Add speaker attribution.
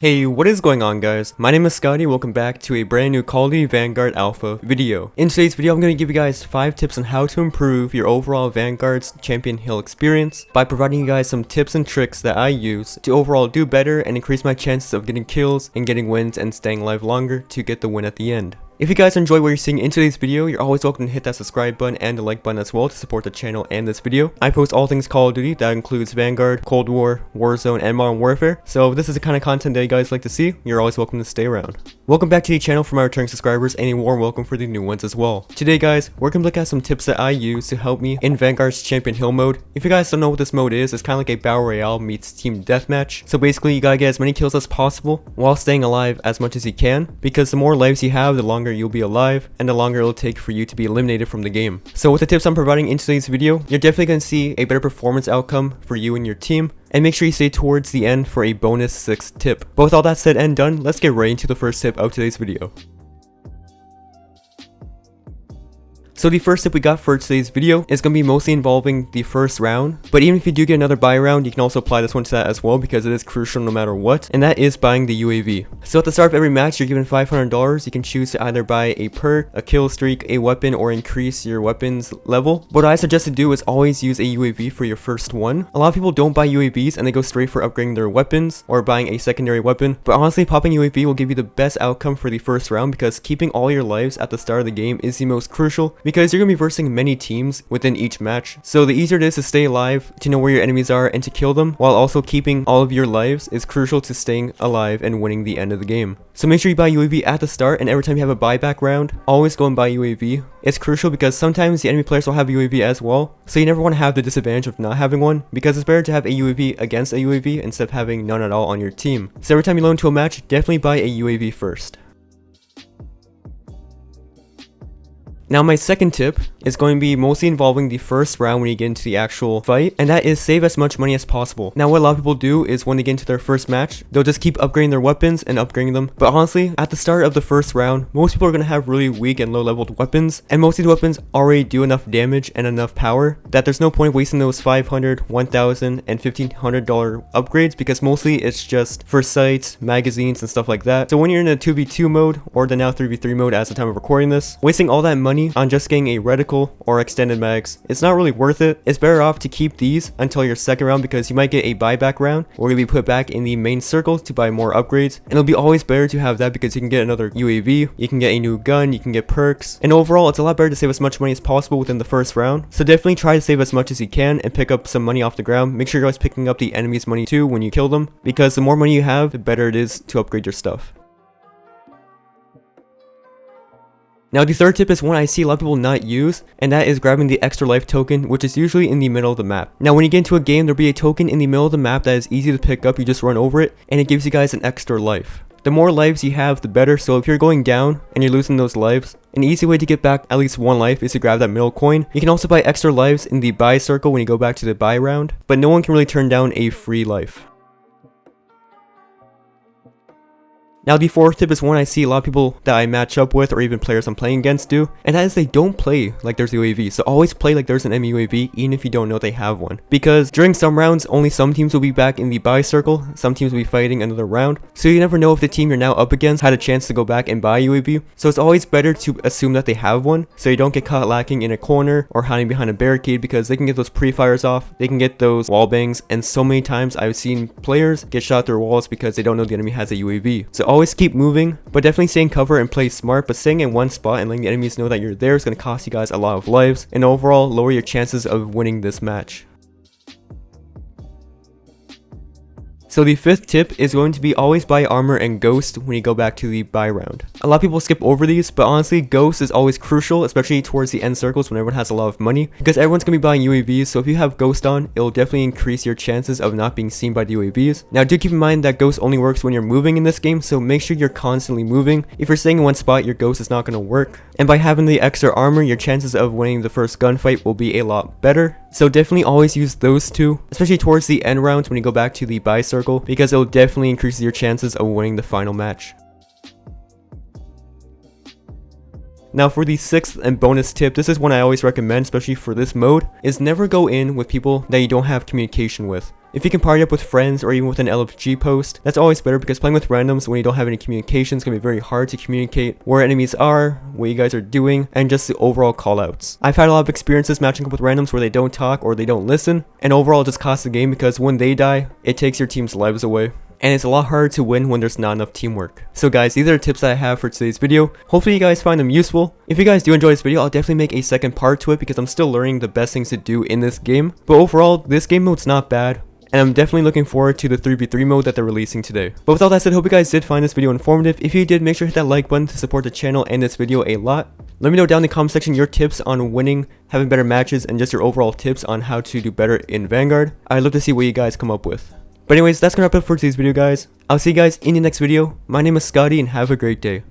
Speaker 1: Hey, what is going on guys? My name is Scahty, welcome back to a brand new Call of Duty Vanguard Alpha video. In today's video, I'm going to give you guys 5 tips on how to improve your overall Vanguard's Champion Hill experience by providing you guys some tips and tricks that I use to overall do better and increase my chances of getting kills and getting wins and staying alive longer to get the win at the end. If you guys enjoy what you're seeing in today's video, you're always welcome to hit that subscribe button and the like button as well to support the channel and this video. I post all things Call of Duty, that includes Vanguard, Cold War, Warzone, and Modern Warfare, so if this is the kind of content that you guys like to see, you're always welcome to stay around. Welcome back to the channel for my returning subscribers and a warm welcome for the new ones as well. Today guys, we're going to look at some tips that I use to help me in Vanguard's Champion Hill mode. If you guys don't know what this mode is, it's kind of like a Battle Royale meets Team Deathmatch. So basically you gotta get as many kills as possible while staying alive as much as you can, because the more lives you have, the longer you'll be alive, and the longer it'll take for you to be eliminated from the game. So with the tips I'm providing in today's video, you're definitely going to see a better performance outcome for you and your team, and make sure you stay towards the end for a bonus 6th tip. But with all that said and done, let's get right into the first tip of today's video. So the first tip we got for today's video is going to be mostly involving the first round, but even if you do get another buy round, you can also apply this one to that as well because it is crucial no matter what, and that is buying the UAV. So at the start of every match, you're given $500. You can choose to either buy a perk, a kill streak, a weapon, or increase your weapons level. What I suggest to do is always use a UAV for your first one. A lot of people don't buy UAVs and they go straight for upgrading their weapons or buying a secondary weapon, but honestly popping UAV will give you the best outcome for the first round because keeping all your lives at the start of the game is the most crucial, because you're going to be versing many teams within each match. So the easier it is to stay alive, to know where your enemies are, and to kill them while also keeping all of your lives is crucial to staying alive and winning the end of the game. So make sure you buy UAV at the start, and every time you have a buyback round, always go and buy UAV. It's crucial because sometimes the enemy players will have UAV as well, so you never want to have the disadvantage of not having one, because it's better to have a UAV against a UAV instead of having none at all on your team. So every time you load into a match, definitely buy a UAV first. Now my second tip is going to be mostly involving the first round when you get into the actual fight, and that is save as much money as possible. Now what a lot of people do is when they get into their first match, they'll just keep upgrading their weapons and upgrading them, but honestly at the start of the first round, most people are going to have really weak and low leveled weapons, and most of the weapons already do enough damage and enough power that there's no point wasting those $500, $1,000, and $1,500 upgrades, because mostly it's just for sights, magazines, and stuff like that. So when you're in a 2v2 mode or the now 3v3 mode as the time of recording this, wasting all that money on just getting a reticle or extended mags, it's not really worth it. It's better off to keep these until your second round, because you might get a buyback round or you'll be put back in the main circle to buy more upgrades, and it'll be always better to have that because you can get another UAV, you can get a new gun, you can get perks, and overall it's a lot better to save as much money as possible within the first round. So definitely try to save as much as you can and pick up some money off the ground. Make sure you're always picking up the enemy's money too when you kill them, because the more money you have, the better it is to upgrade your stuff. Now the third tip is one I see a lot of people not use, and that is grabbing the extra life token, which is usually in the middle of the map. Now when you get into a game, there'll be a token in the middle of the map that is easy to pick up. You just run over it and it gives you guys an extra life. The more lives you have, the better, so if you're going down and you're losing those lives, an easy way to get back at least one life is to grab that middle coin. You can also buy extra lives in the buy circle when you go back to the buy round, but no one can really turn down a free life. Now the fourth tip is one I see a lot of people that I match up with or even players I'm playing against do, and that is they don't play like there's a UAV. So always play like there's an enemy UAV even if you don't know they have one, because during some rounds only some teams will be back in the buy circle, some teams will be fighting another round, so you never know if the team you're now up against had a chance to go back and buy a UAV. So it's always better to assume that they have one so you don't get caught lacking in a corner or hiding behind a barricade, because they can get those pre-fires off, they can get those wall bangs, and so many times I've seen players get shot through walls because they don't know the enemy has a UAV. So always keep moving, but definitely stay in cover and play smart, but staying in one spot and letting the enemies know that you're there is going to cost you guys a lot of lives and overall lower your chances of winning this match. So the fifth tip is going to be always buy armor and ghost when you go back to the buy round. A lot of people skip over these, but honestly ghost is always crucial, especially towards the end circles when everyone has a lot of money, because everyone's going to be buying UAVs, so if you have ghost on, it'll definitely increase your chances of not being seen by the UAVs. Now do keep in mind that ghost only works when you're moving in this game, so make sure you're constantly moving. If you're staying in one spot, your ghost is not going to work, and by having the extra armor, your chances of winning the first gunfight will be a lot better. So definitely always use those two, especially towards the end rounds when you go back to the buy circle, because it'll definitely increase your chances of winning the final match. Now for the sixth and bonus tip, this is one I always recommend, especially for this mode, is never go in with people that you don't have communication with. If you can party up with friends or even with an LFG post, that's always better because playing with randoms when you don't have any communication is going to be very hard to communicate where enemies are, what you guys are doing, and just the overall callouts. I've had a lot of experiences matching up with randoms where they don't talk or they don't listen, and overall it just costs the game because when they die, it takes your team's lives away. And it's a lot harder to win when there's not enough teamwork. So guys, these are the tips that I have for today's video. Hopefully you guys find them useful. If you guys do enjoy this video, I'll definitely make a second part to it because I'm still learning the best things to do in this game. But overall, this game mode's not bad. And I'm definitely looking forward to the 3v3 mode that they're releasing today. But with all that said, hope you guys did find this video informative. If you did, make sure to hit that like button to support the channel and this video a lot. Let me know down in the comment section your tips on winning, having better matches, and just your overall tips on how to do better in Vanguard. I'd love to see what you guys come up with. But anyways, that's gonna wrap it for today's video, guys. I'll see you guys in the next video. My name is Scahty and have a great day.